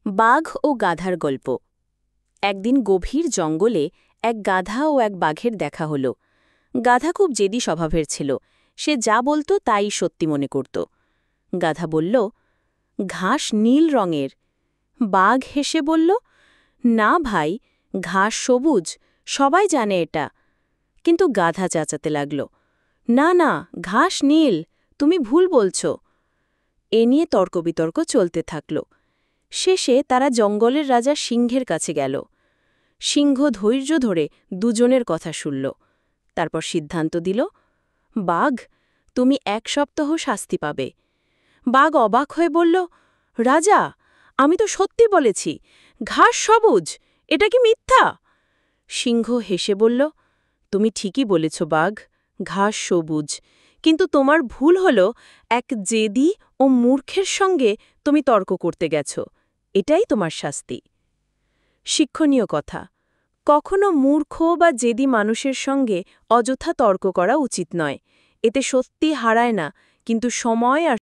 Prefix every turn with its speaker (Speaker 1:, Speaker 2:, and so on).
Speaker 1: বাঘ ও গাধার গল্প। একদিন গভীর জঙ্গলে এক গাধা ও এক বাঘের দেখা হল। গাধা খুব জেদি স্বভাবের ছিল, সে যা বলতো তাই সত্যি মনে করত। গাধা বলল, ঘাস নীল রঙের। বাঘ হেসে বলল, না ভাই, ঘাস সবুজ, সবাই জানে এটা। কিন্তু গাধা চেঁচাতে লাগল, না না, ঘাস নীল, তুমি ভুল বলছ। এ নিয়ে তর্কবিতর্ক চলতে থাকল। শেষে তারা জঙ্গলের রাজা সিংহের কাছে গেল। সিংহ ধৈর্য ধরে দুজনের কথা শুনল। তারপর সিদ্ধান্ত দিল, বাঘ, তুমি ১ সপ্তাহ শাস্তি পাবে। বাঘ অবাক হয়ে বলল, রাজা, আমি তো সত্যি বলেছি, ঘাস সবুজ, এটা কি মিথ্যা? সিংহ হেসে বলল, তুমি ঠিকই বলেছ বাঘ, ঘাস সবুজ, কিন্তু তোমার ভুল হল এক জেদি ও মূর্খের সঙ্গে তুমি তর্ক করতে গেছ। এটাই তোমার শাস্তি। শিক্ষণীয় কথা, কখনো মূর্খ বা জেদি মানুষের সঙ্গে অযথা তর্ক করা উচিত নয়। এতে সত্যি হারায় না, কিন্তু সময় আর